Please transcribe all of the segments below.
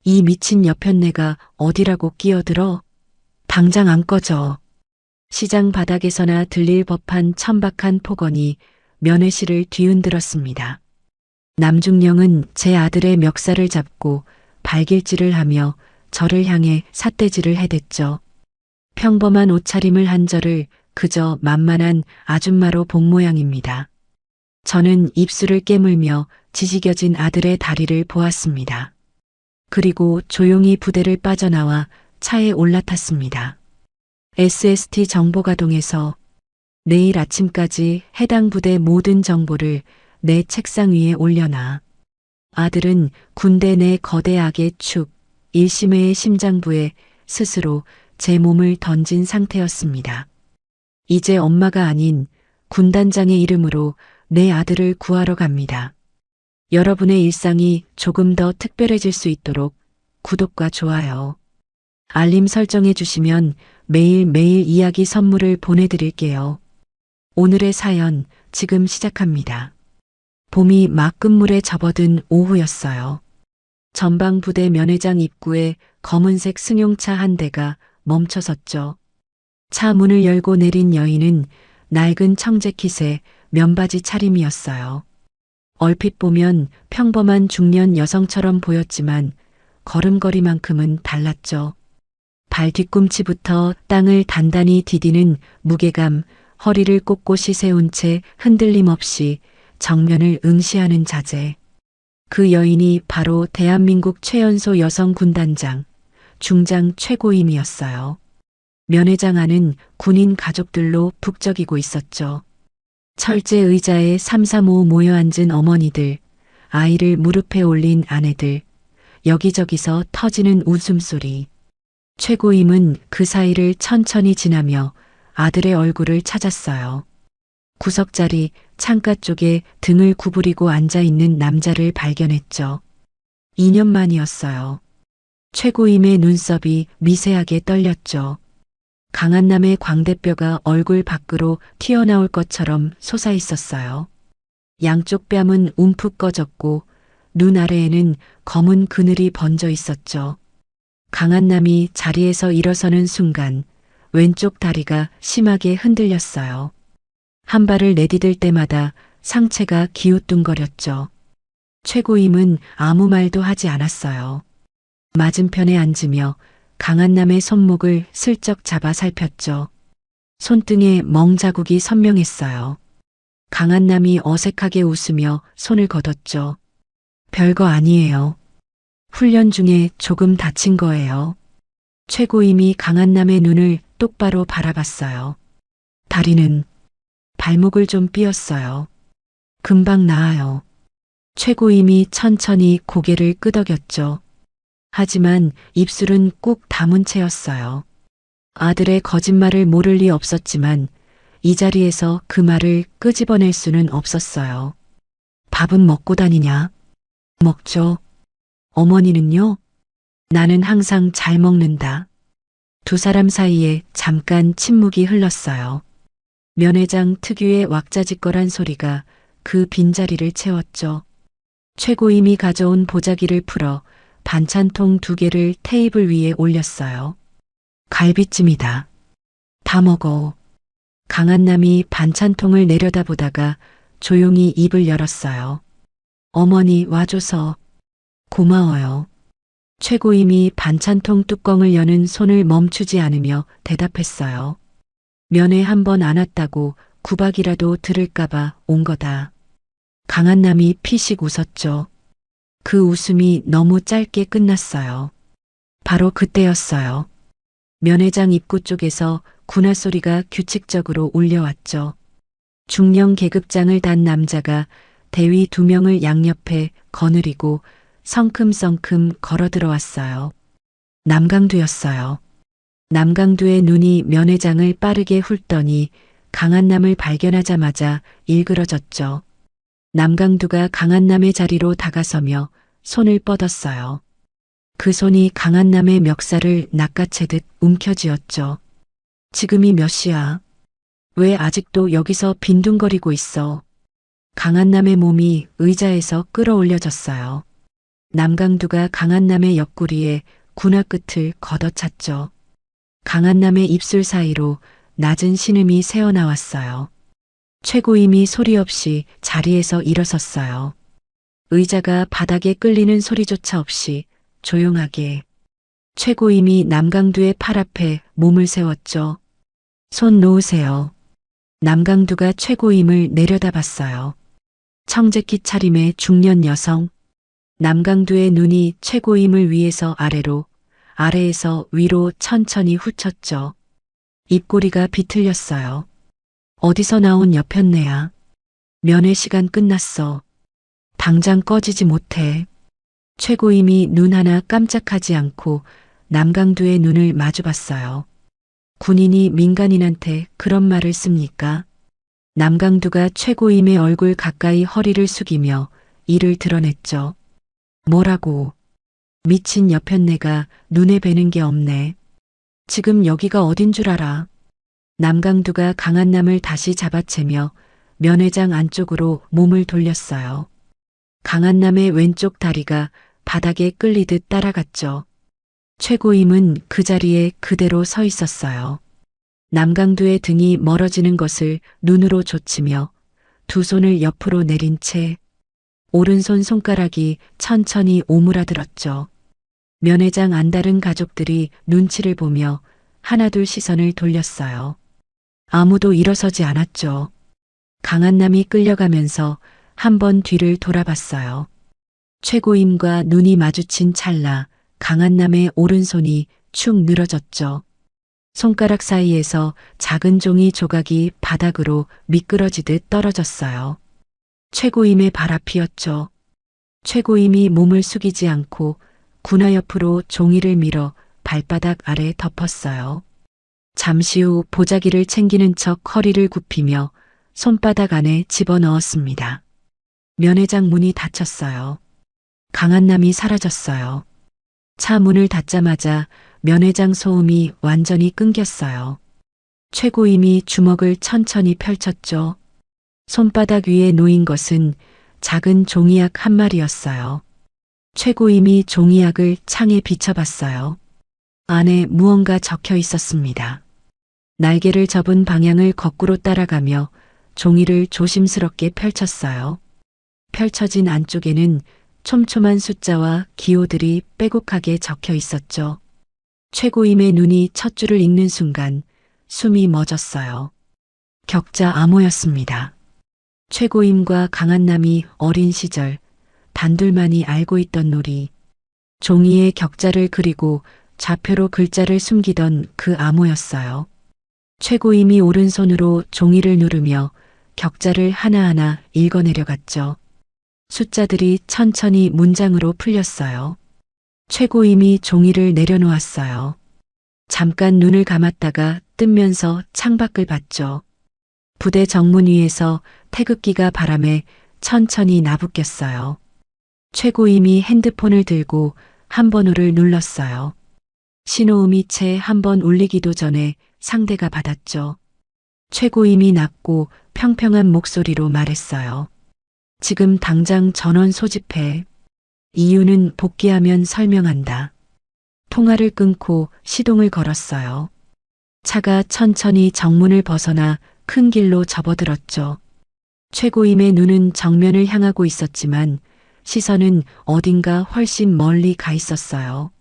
이 미친 여편네가 어디라고 끼어들어? 당장 안 꺼져. 시장 바닥에서나 들릴 법한 천박한 폭언이 며느씨를 뒤흔들었습니다. 남중령은 제 아들의 멱살을 잡고 발길질을 하며 저를 향해 삿대질을 해댔죠. 평범한 옷차림을 한 저를 그저 만만한 아줌마로 본 모양입니다. 저는 입술을 깨물며 지지겨진 아들의 다리를 보았습니다. 그리고 조용히 부대를 빠져나와 차에 올라탔습니다. SST 정보가동에서 내일 아침까지 해당 부대 모든 정보를 내 책상 위에 올려놔. 아들은 군대 내 거대 악의 축, 일심회의 심장부에 스스로 제 몸을 던진 상태였습니다. 이제 엄마가 아닌 군단장의 이름으로 내 아들을 구하러 갑니다. 여러분의 일상이 조금 더 특별해질 수 있도록 구독과 좋아요, 알림 설정해 주시면 매일매일 이야기 선물을 보내드릴게요. 오늘의 사연 지금 시작합니다. 봄이 막 끝물에 접어든 오후였어요. 전방부대 면회장 입구에 검은색 승용차 한 대가 멈춰섰죠. 차 문을 열고 내린 여인은 낡은 청재킷에 면바지 차림이었어요. 얼핏 보면 평범한 중년 여성처럼 보였지만 걸음걸이만큼은 달랐죠. 발 뒤꿈치부터 땅을 단단히 디디는 무게감, 허리를 꼿꼿이 세운 채 흔들림 없이 정면을 응시하는 자세. 그 여인이 바로 대한민국 최연소 여성 군단장, 중장 최고임이었어요. 면회장 안은 군인 가족들로 북적이고 있었죠. 철제 의자에 삼삼오오 모여 앉은 어머니들, 아이를 무릎에 올린 아내들, 여기저기서 터지는 웃음소리. 최고임은 그 사이를 천천히 지나며 아들의 얼굴을 찾았어요. 구석자리 창가 쪽에 등을 구부리고 앉아있는 남자를 발견했죠. 2년 만이었어요. 최고임의 눈썹이 미세하게 떨렸죠. 강한남의 광대뼈가 얼굴 밖으로 튀어나올 것처럼 솟아있었어요. 양쪽 뺨은 움푹 꺼졌고 눈 아래에는 검은 그늘이 번져 있었죠. 강한남이 자리에서 일어서는 순간 왼쪽 다리가 심하게 흔들렸어요. 한 발을 내디딜 때마다 상체가 기우뚱거렸죠. 최고임은 아무 말도 하지 않았어요. 맞은편에 앉으며 강한남의 손목을 슬쩍 잡아 살폈죠. 손등에 멍자국이 선명했어요. 강한남이 어색하게 웃으며 손을 걷었죠. 별거 아니에요. 훈련 중에 조금 다친 거예요. 최고임이 강한남의 눈을 똑바로 바라봤어요. 다리는, 발목을 좀 삐었어요. 금방 나아요. 최고임이 천천히 고개를 끄덕였죠. 하지만 입술은 꾹 다문 채였어요. 아들의 거짓말을 모를 리 없었지만 이 자리에서 그 말을 끄집어낼 수는 없었어요. 밥은 먹고 다니냐? 먹죠. 어머니는요? 나는 항상 잘 먹는다. 두 사람 사이에 잠깐 침묵이 흘렀어요. 면회장 특유의 왁자지껄한 소리가 그 빈자리를 채웠죠. 최고임이 가져온 보자기를 풀어 반찬통 2개를 테이블 위에 올렸어요. 갈비찜이다. 다 먹어. 강한남이 반찬통을 내려다보다가 조용히 입을 열었어요. 어머니 와줘서 고마워요. 최고임이 반찬통 뚜껑을 여는 손을 멈추지 않으며 대답했어요. 면회 한 번 안 왔다고 구박이라도 들을까봐 온 거다. 강한남이 피식 웃었죠. 그 웃음이 너무 짧게 끝났어요. 바로 그때였어요. 면회장 입구 쪽에서 군화 소리가 규칙적으로 울려왔죠. 중령 계급장을 단 남자가 대위 2명을 양옆에 거느리고 성큼성큼 걸어 들어왔어요. 남강두였어요. 남강두의 눈이 면회장을 빠르게 훑더니 강한남을 발견하자마자 일그러졌죠. 남강두가 강한남의 자리로 다가서며 손을 뻗었어요. 그 손이 강한남의 멱살을 낚아채듯 움켜쥐었죠. 지금이 몇 시야? 왜 아직도 여기서 빈둥거리고 있어? 강한남의 몸이 의자에서 끌어올려졌어요. 남강두가 강한남의 옆구리에 군화 끝을 걷어찼죠. 강한남의 입술 사이로 낮은 신음이 새어나왔어요. 최고임이 소리 없이 자리에서 일어섰어요. 의자가 바닥에 끌리는 소리조차 없이 조용하게. 최고임이 남강두의 팔 앞에 몸을 세웠죠. 손 놓으세요. 남강두가 최고임을 내려다봤어요. 청재키 차림의 중년 여성. 남강두의 눈이 최고임을 위에서 아래로, 아래에서 위로 천천히 훑혔죠. 입꼬리가 비틀렸어요. 어디서 나온 여편네야. 면회 시간 끝났어. 당장 꺼지지 못해. 최고임이 눈 하나 깜짝하지 않고 남강두의 눈을 마주봤어요. 군인이 민간인한테 그런 말을 씁니까? 남강두가 최고임의 얼굴 가까이 허리를 숙이며 이를 드러냈죠. 뭐라고? 미친 여편네가 눈에 뵈는 게 없네. 지금 여기가 어딘 줄 알아? 남강두가 강한남을 다시 잡아채며 면회장 안쪽으로 몸을 돌렸어요. 강한남의 왼쪽 다리가 바닥에 끌리듯 따라갔죠. 최고임은 그 자리에 그대로 서 있었어요. 남강두의 등이 멀어지는 것을 눈으로 좇으며 두 손을 옆으로 내린 채 오른손 손가락이 천천히 오므라들었죠. 면회장 안다른 가족들이 눈치를 보며 하나둘 시선을 돌렸어요. 아무도 일어서지 않았죠. 강한남이 끌려가면서 한 번 뒤를 돌아봤어요. 최고임과 눈이 마주친 찰나 강한남의 오른손이 축 늘어졌죠. 손가락 사이에서 작은 종이 조각이 바닥으로 미끄러지듯 떨어졌어요. 최고임의 발 앞이었죠. 최고임이 몸을 숙이지 않고 군화 옆으로 종이를 밀어 발바닥 아래 덮었어요. 잠시 후 보자기를 챙기는 척 허리를 굽히며 손바닥 안에 집어넣었습니다. 면회장 문이 닫혔어요. 강한남이 사라졌어요. 차 문을 닫자마자 면회장 소음이 완전히 끊겼어요. 최고임이 주먹을 천천히 펼쳤죠. 손바닥 위에 놓인 것은 작은 종이약 한 마리였어요. 최고임이 종이약을 창에 비춰봤어요. 안에 무언가 적혀 있었습니다. 날개를 접은 방향을 거꾸로 따라가며 종이를 조심스럽게 펼쳤어요. 펼쳐진 안쪽에는 촘촘한 숫자와 기호들이 빼곡하게 적혀 있었죠. 최고임의 눈이 첫 줄을 읽는 순간 숨이 멎었어요. 격자 암호였습니다. 최고임과 강한남이 어린 시절 단둘만이 알고 있던 놀이. 종이에 격자를 그리고 좌표로 글자를 숨기던 그 암호였어요. 최고임이 오른손으로 종이를 누르며 격자를 하나하나 읽어내려갔죠. 숫자들이 천천히 문장으로 풀렸어요. 최고임이 종이를 내려놓았어요. 잠깐 눈을 감았다가 뜨면서 창밖을 봤죠. 부대 정문 위에서 태극기가 바람에 천천히 나부꼈어요. 최고임이 핸드폰을 들고 한 번호를 눌렀어요. 신호음이 채 한 번 울리기도 전에 상대가 받았죠. 최고임이 낮고 평평한 목소리로 말했어요. 지금 당장 전원 소집해. 이유는 복귀하면 설명한다. 통화를 끊고 시동을 걸었어요. 차가 천천히 정문을 벗어나 큰 길로 접어들었죠. 최고임의 눈은 정면을 향하고 있었지만 시선은 어딘가 훨씬 멀리 가 있었어요.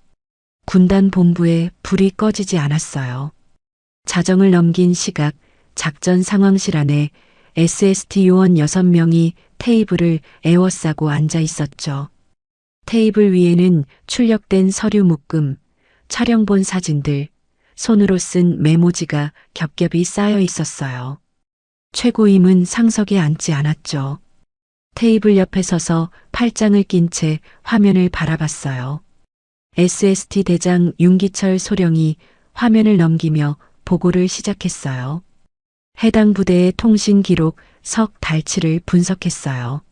군단 본부에 불이 꺼지지 않았어요. 자정을 넘긴 시각, 작전 상황실 안에 SST 요원 6명이 테이블을 에워싸고 앉아 있었죠. 테이블 위에는 출력된 서류 묶음, 촬영본 사진들, 손으로 쓴 메모지가 겹겹이 쌓여 있었어요. 최고임은 상석에 앉지 않았죠. 테이블 옆에 서서 팔짱을 낀 채 화면을 바라봤어요. SST 대장 윤기철 소령이 화면을 넘기며 보고를 시작했어요. 해당 부대의 통신 기록 석 달치를 분석했어요.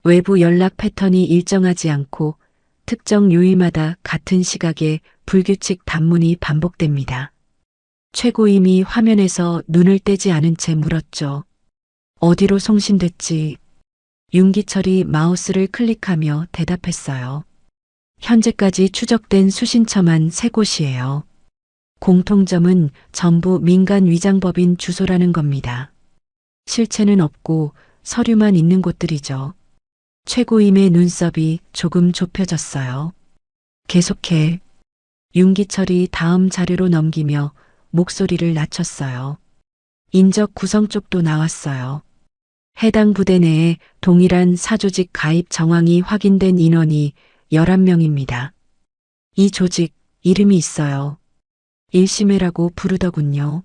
외부 연락 패턴이 일정하지 않고 특정 요일마다 같은 시각에 불규칙 단문이 반복됩니다. 최고임이 화면에서 눈을 떼지 않은 채 물었죠. 어디로 송신됐지? 윤기철이 마우스를 클릭하며 대답했어요. 현재까지 추적된 수신처만 3곳이에요. 공통점은 전부 민간 위장법인 주소라는 겁니다. 실체는 없고 서류만 있는 곳들이죠. 최고임의 눈썹이 조금 좁혀졌어요. 계속해. 윤기철이 다음 자료로 넘기며 목소리를 낮췄어요. 인적 구성 쪽도 나왔어요. 해당 부대 내에 동일한 사조직 가입 정황이 확인된 인원이 11명입니다. 이 조직 이름이 있어요. 일심회라고 부르더군요.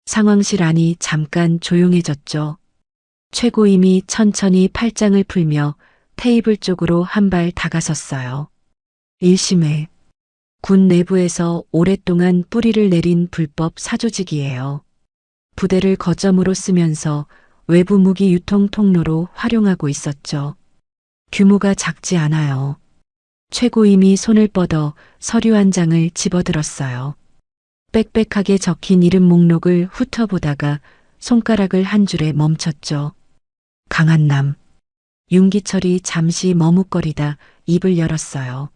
상황실 안이 잠깐 조용해졌죠. 최고임이 천천히 팔짱을 풀며 테이블 쪽으로 한 발 다가섰어요. 일심회. 군 내부에서 오랫동안 뿌리를 내린 불법 사조직이에요. 부대를 거점으로 쓰면서 외부 무기 유통 통로로 활용하고 있었죠. 규모가 작지 않아요. 최고임이 손을 뻗어 서류 한 장을 집어들었어요. 빽빽하게 적힌 이름 목록을 훑어보다가 손가락을 한 줄에 멈췄죠. 강한남. 윤기철이 잠시 머뭇거리다 입을 열었어요.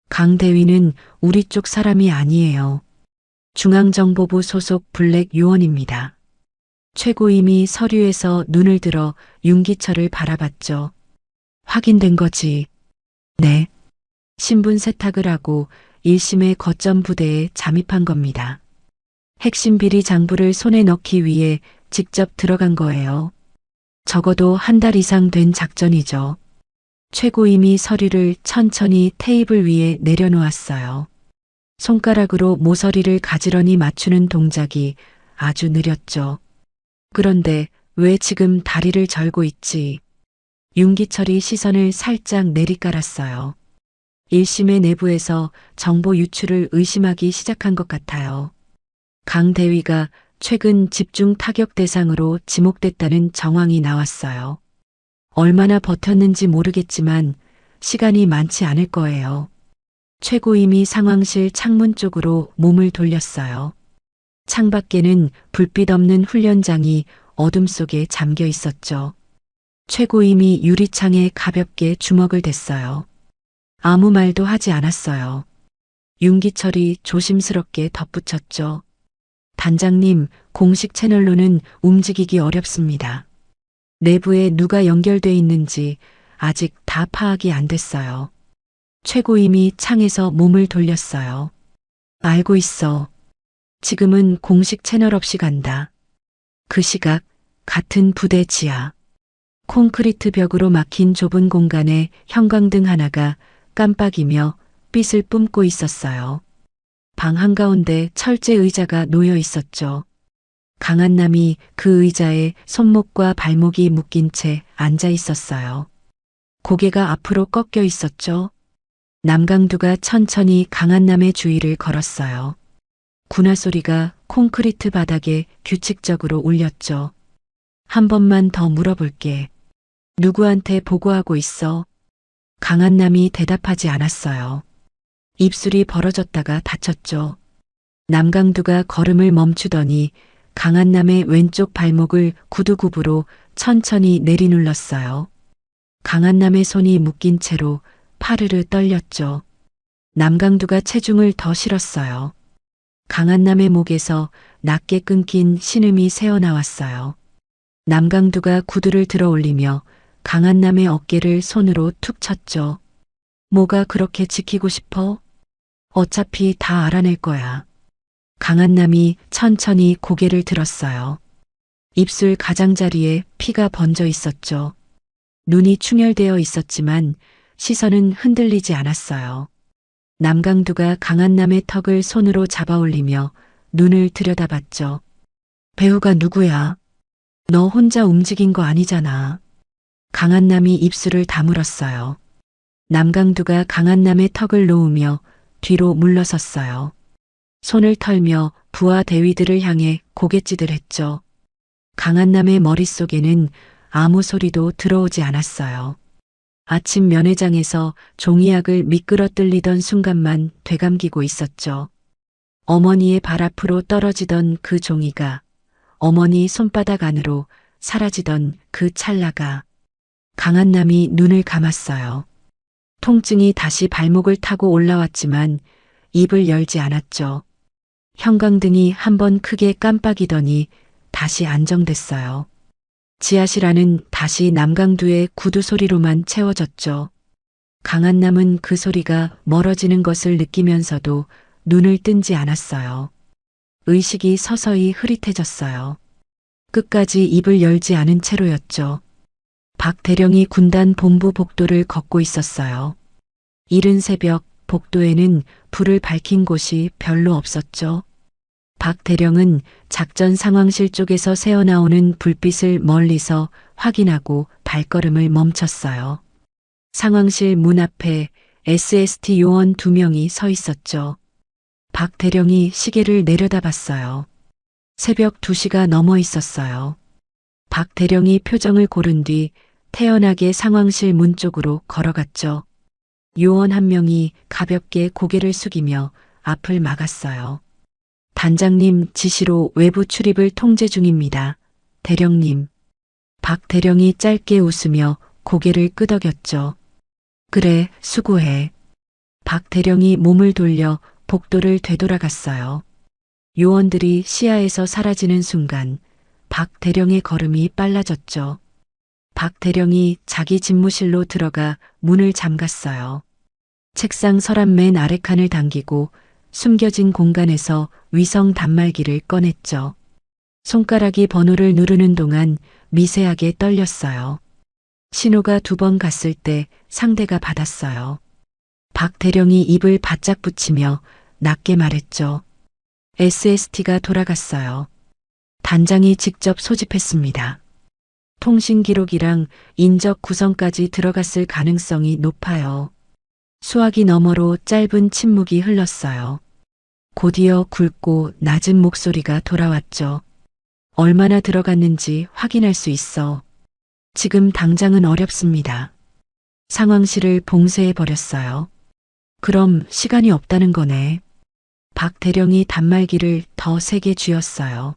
강 대위는 우리 쪽 사람이 아니에요. 중앙정보부 소속 블랙 요원입니다. 최고임이 서류에서 눈을 들어 윤기철을 바라봤죠. 확인된 거지. 네. 신분 세탁을 하고 1심의 거점 부대에 잠입한 겁니다. 핵심 비리 장부를 손에 넣기 위해 직접 들어간 거예요. 적어도 한 달 이상 된 작전이죠. 최고임이 서류를 천천히 테이블 위에 내려놓았어요. 손가락으로 모서리를 가지런히 맞추는 동작이 아주 느렸죠. 그런데 왜 지금 다리를 절고 있지? 윤기철이 시선을 살짝 내리깔았어요. 1심의 내부에서 정보 유출을 의심하기 시작한 것 같아요. 강 대위가 최근 집중 타격 대상으로 지목됐다는 정황이 나왔어요. 얼마나 버텼는지 모르겠지만 시간이 많지 않을 거예요. 최고임이 상황실 창문 쪽으로 몸을 돌렸어요. 창밖에는 불빛 없는 훈련장이 어둠 속에 잠겨 있었죠. 최고임이 유리창에 가볍게 주먹을 댔어요. 아무 말도 하지 않았어요. 윤기철이 조심스럽게 덧붙였죠. 단장님, 공식 채널로는 움직이기 어렵습니다. 내부에 누가 연결돼 있는지 아직 다 파악이 안 됐어요. 최고임이 창에서 몸을 돌렸어요. 알고 있어. 지금은 공식 채널 없이 간다. 그 시각 같은 부대 지하. 콘크리트 벽으로 막힌 좁은 공간에 형광등 하나가 깜빡이며 빛을 뿜고 있었어요. 방 한가운데 철제 의자가 놓여 있었죠. 강한남이 그 의자에 손목과 발목이 묶인 채 앉아 있었어요. 고개가 앞으로 꺾여 있었죠. 남강두가 천천히 강한남의 주위를 걸었어요. 군화 소리가 콘크리트 바닥에 규칙적으로 울렸죠. 한 번만 더 물어볼게. 누구한테 보고하고 있어? 강한남이 대답하지 않았어요. 입술이 벌어졌다가 닫혔죠. 남강두가 걸음을 멈추더니 강한남의 왼쪽 발목을 구두굽으로 천천히 내리눌렀어요. 강한남의 손이 묶인 채로 파르르 떨렸죠. 남강두가 체중을 더 실었어요. 강한남의 목에서 낮게 끊긴 신음이 새어나왔어요. 남강두가 구두를 들어 올리며 강한남의 어깨를 손으로 툭 쳤죠. 뭐가 그렇게 지키고 싶어? 어차피 다 알아낼 거야. 강한남이 천천히 고개를 들었어요. 입술 가장자리에 피가 번져 있었죠. 눈이 충혈되어 있었지만 시선은 흔들리지 않았어요. 남강두가 강한남의 턱을 손으로 잡아 올리며 눈을 들여다봤죠. 배우가 누구야? 너 혼자 움직인 거 아니잖아. 강한남이 입술을 다물었어요. 남강두가 강한남의 턱을 놓으며 뒤로 물러섰어요. 손을 털며 부하 대위들을 향해 고갯짓을 했죠. 강한남의 머릿속에는 아무 소리도 들어오지 않았어요. 아침 면회장에서 종이약을 미끄러뜨리던 순간만 되감기고 있었죠. 어머니의 발 앞으로 떨어지던 그 종이가 어머니 손바닥 안으로 사라지던 그 찰나가 강한남이 눈을 감았어요. 통증이 다시 발목을 타고 올라왔지만 입을 열지 않았죠. 형광등이 한번 크게 깜빡이더니 다시 안정됐어요. 지하실 안은 다시 남강두의 구두 소리로만 채워졌죠. 강한남은 그 소리가 멀어지는 것을 느끼면서도 눈을 뜬지 않았어요. 의식이 서서히 흐릿해졌어요. 끝까지 입을 열지 않은 채로였죠. 박 대령이 군단 본부 복도를 걷고 있었어요. 이른 새벽 복도에는 불을 밝힌 곳이 별로 없었죠. 박 대령은 작전 상황실 쪽에서 새어나오는 불빛을 멀리서 확인하고 발걸음을 멈췄어요. 상황실 문 앞에 SST 요원 2명이 서 있었죠. 박 대령이 시계를 내려다봤어요. 새벽 2시가 넘어 있었어요. 박 대령이 표정을 고른 뒤 태연하게 상황실 문 쪽으로 걸어갔죠. 요원 한 명이 가볍게 고개를 숙이며 앞을 막았어요. 단장님 지시로 외부 출입을 통제 중입니다. 대령님. 박 대령이 짧게 웃으며 고개를 끄덕였죠. 그래, 수고해. 박 대령이 몸을 돌려 복도를 되돌아갔어요. 요원들이 시야에서 사라지는 순간 박 대령의 걸음이 빨라졌죠. 박 대령이 자기 집무실로 들어가 문을 잠갔어요. 책상 서랍 맨 아래 칸을 당기고 숨겨진 공간에서 위성 단말기를 꺼냈죠. 손가락이 번호를 누르는 동안 미세하게 떨렸어요. 신호가 2번 갔을 때 상대가 받았어요. 박 대령이 입을 바짝 붙이며 낮게 말했죠. SST가 돌아갔어요. 단장이 직접 소집했습니다. 통신 기록이랑 인적 구성까지 들어갔을 가능성이 높아요. 수화기 너머로 짧은 침묵이 흘렀어요. 곧이어 굵고 낮은 목소리가 돌아왔죠. 얼마나 들어갔는지 확인할 수 있어. 지금 당장은 어렵습니다. 상황실을 봉쇄해버렸어요. 그럼 시간이 없다는 거네. 박 대령이 단말기를 더 세게 쥐었어요.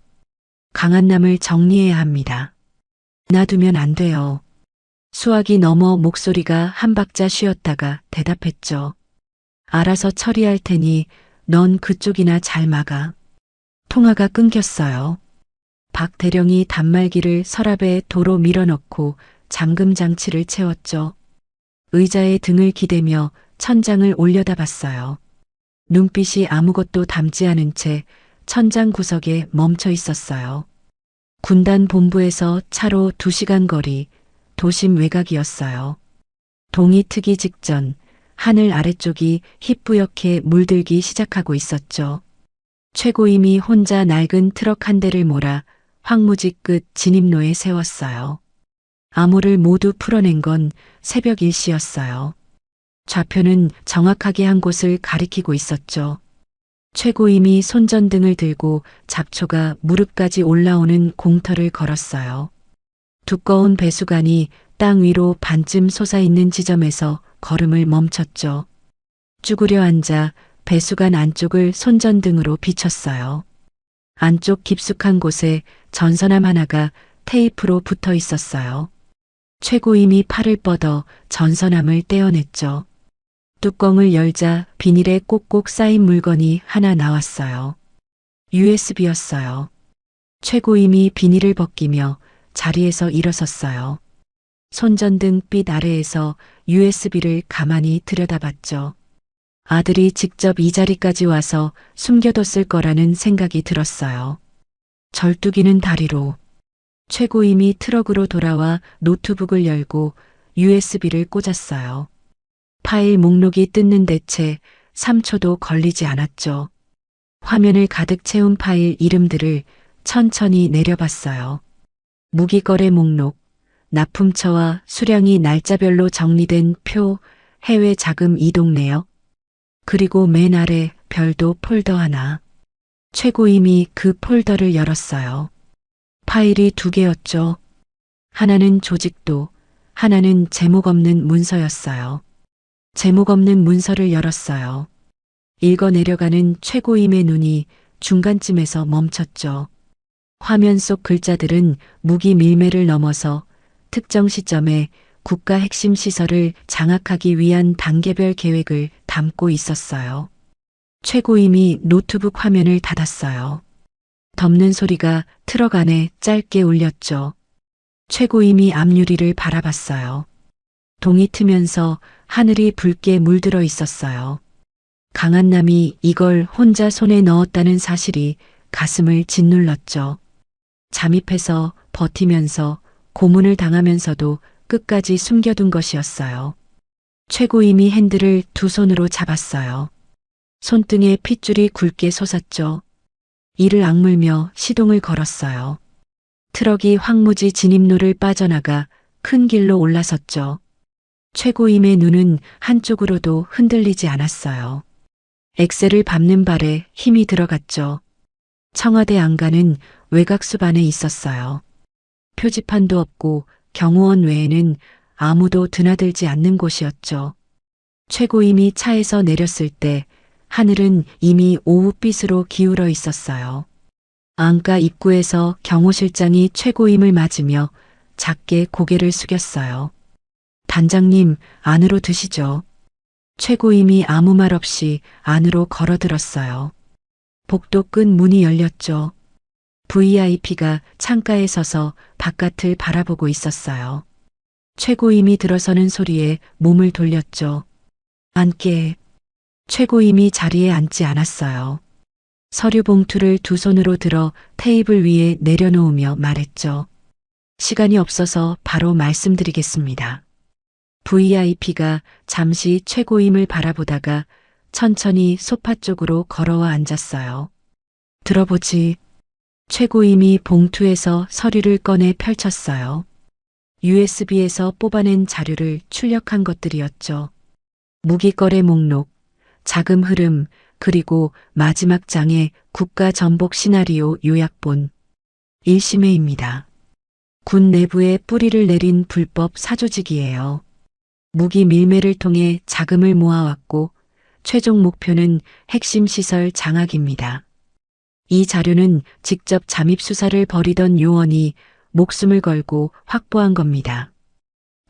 강한남을 정리해야 합니다. 놔두면 안 돼요. 수화기 너머 목소리가 한 박자 쉬었다가 대답했죠. 알아서 처리할 테니 넌 그쪽이나 잘 막아. 통화가 끊겼어요. 박 대령이 단말기를 서랍에 도로 밀어넣고 잠금 장치를 채웠죠. 의자에 등을 기대며 천장을 올려다봤어요. 눈빛이 아무것도 담지 않은 채 천장 구석에 멈춰 있었어요. 군단 본부에서 차로 2시간 거리, 도심 외곽이었어요. 동이 트기 직전 하늘 아래쪽이 희뿌옇게 물들기 시작하고 있었죠. 최고임이 혼자 낡은 트럭 한 대를 몰아 황무지 끝 진입로에 세웠어요. 암호를 모두 풀어낸 건 새벽 1시였어요. 좌표는 정확하게 한 곳을 가리키고 있었죠. 최고임이 손전등을 들고 잡초가 무릎까지 올라오는 공터를 걸었어요. 두꺼운 배수관이 땅 위로 반쯤 솟아있는 지점에서 걸음을 멈췄죠. 쭈그려 앉아 배수관 안쪽을 손전등으로 비췄어요. 안쪽 깊숙한 곳에 전선암 하나가 테이프로 붙어 있었어요. 최고임이 팔을 뻗어 전선암을 떼어냈죠. 뚜껑을 열자 비닐에 꼭꼭 쌓인 물건이 하나 나왔어요. USB였어요. 최고임이 비닐을 벗기며 자리에서 일어섰어요. 손전등 빛 아래에서 USB를 가만히 들여다봤죠. 아들이 직접 이 자리까지 와서 숨겨뒀을 거라는 생각이 들었어요. 절뚝이는 다리로. 최고임이 트럭으로 돌아와 노트북을 열고 USB를 꽂았어요. 파일 목록이 뜯는 대체 3초도 걸리지 않았죠. 화면을 가득 채운 파일 이름들을 천천히 내려봤어요. 무기거래 목록, 납품처와 수량이 날짜별로 정리된 표, 해외 자금 이동 내역, 그리고 맨 아래 별도 폴더 하나. 최고임이 그 폴더를 열었어요. 파일이 2개였죠. 하나는 조직도, 하나는 제목 없는 문서였어요. 제목 없는 문서를 열었어요. 읽어 내려가는 최고임의 눈이 중간쯤에서 멈췄죠. 화면 속 글자들은 무기 밀매를 넘어서 특정 시점에 국가 핵심 시설을 장악하기 위한 단계별 계획을 담고 있었어요. 최고임이 노트북 화면을 닫았어요. 덮는 소리가 트럭 안에 짧게 울렸죠. 최고임이 앞유리를 바라봤어요. 동이 트면서 하늘이 붉게 물들어 있었어요. 강한남이 이걸 혼자 손에 넣었다는 사실이 가슴을 짓눌렀죠. 잠입해서 버티면서 고문을 당하면서도 끝까지 숨겨둔 것이었어요. 최고임이 핸들을 두 손으로 잡았어요. 손등에 핏줄이 굵게 솟았죠. 이를 악물며 시동을 걸었어요. 트럭이 황무지 진입로를 빠져나가 큰 길로 올라섰죠. 최고임의 눈은 한쪽으로도 흔들리지 않았어요. 엑셀을 밟는 발에 힘이 들어갔죠. 청와대 안가는 외곽숲 안에 있었어요. 표지판도 없고 경호원 외에는 아무도 드나들지 않는 곳이었죠. 최고임이 차에서 내렸을 때 하늘은 이미 오후빛으로 기울어 있었어요. 안가 입구에서 경호실장이 최고임을 맞으며 작게 고개를 숙였어요. 단장님, 안으로 드시죠. 최고임이 아무 말 없이 안으로 걸어들었어요. 복도 끝 문이 열렸죠. VIP가 창가에 서서 바깥을 바라보고 있었어요. 최고임이 들어서는 소리에 몸을 돌렸죠. 앉게. 최고임이 자리에 앉지 않았어요. 서류 봉투를 두 손으로 들어 테이블 위에 내려놓으며 말했죠. 시간이 없어서 바로 말씀드리겠습니다. VIP가 잠시 최고임을 바라보다가 천천히 소파 쪽으로 걸어와 앉았어요. 들어보지. 최고임이 봉투에서 서류를 꺼내 펼쳤어요. USB에서 뽑아낸 자료를 출력한 것들이었죠. 무기거래 목록, 자금 흐름, 그리고 마지막 장의 국가 전복 시나리오 요약본. 1심회입니다. 군 내부에 뿌리를 내린 불법 사조직이에요. 무기 밀매를 통해 자금을 모아왔고 최종 목표는 핵심 시설 장악입니다. 이 자료는 직접 잠입 수사를 벌이던 요원이 목숨을 걸고 확보한 겁니다.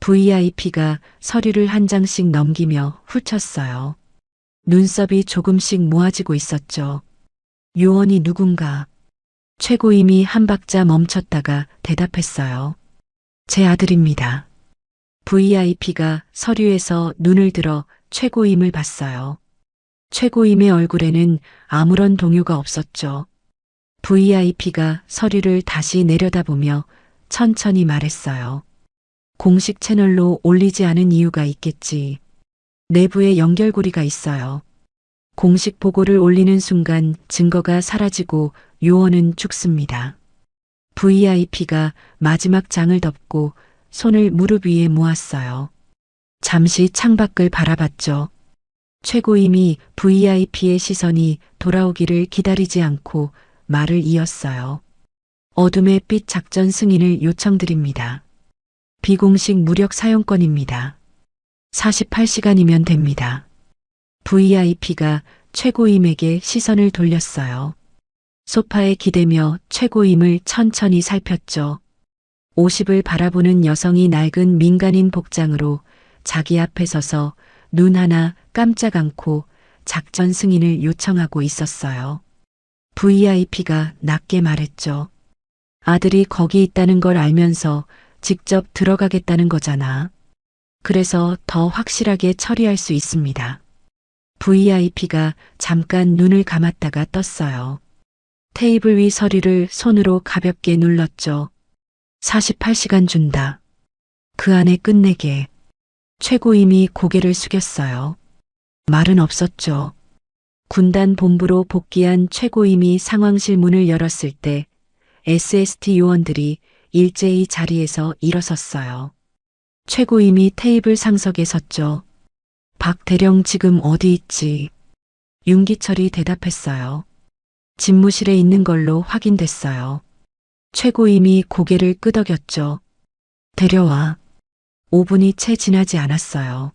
VIP가 서류를 한 장씩 넘기며 훑었어요. 눈썹이 조금씩 모아지고 있었죠. 요원이 누군가. 최고임이 한 박자 멈췄다가 대답했어요. 제 아들입니다. VIP가 서류에서 눈을 들어 최고임을 봤어요. 최고임의 얼굴에는 아무런 동요가 없었죠. VIP가 서류를 다시 내려다보며 천천히 말했어요. 공식 채널로 올리지 않은 이유가 있겠지. 내부에 연결고리가 있어요. 공식 보고를 올리는 순간 증거가 사라지고 요원은 죽습니다. VIP가 마지막 장을 덮고 손을 무릎 위에 모았어요. 잠시 창밖을 바라봤죠. 최고임이 VIP의 시선이 돌아오기를 기다리지 않고 말을 이었어요. 어둠의 빛 작전 승인을 요청드립니다. 비공식 무력 사용권입니다. 48시간이면 됩니다. VIP가 최고임에게 시선을 돌렸어요. 소파에 기대며 최고임을 천천히 살폈죠. 50을 바라보는 여성이 낡은 민간인 복장으로 자기 앞에 서서 눈 하나 깜짝 않고 작전 승인을 요청하고 있었어요. VIP가 낮게 말했죠. 아들이 거기 있다는 걸 알면서 직접 들어가겠다는 거잖아. 그래서 더 확실하게 처리할 수 있습니다. VIP가 잠깐 눈을 감았다가 떴어요. 테이블 위 서류를 손으로 가볍게 눌렀죠. 48시간 준다. 그 안에 끝내게. 최고임이 고개를 숙였어요. 말은 없었죠. 군단 본부로 복귀한 최고임이 상황실 문을 열었을 때 SST 요원들이 일제히 자리에서 일어섰어요. 최고임이 테이블 상석에 섰죠. 박 대령 지금 어디 있지? 윤기철이 대답했어요. 집무실에 있는 걸로 확인됐어요. 최고임이 고개를 끄덕였죠. 데려와. 5분이 채 지나지 않았어요.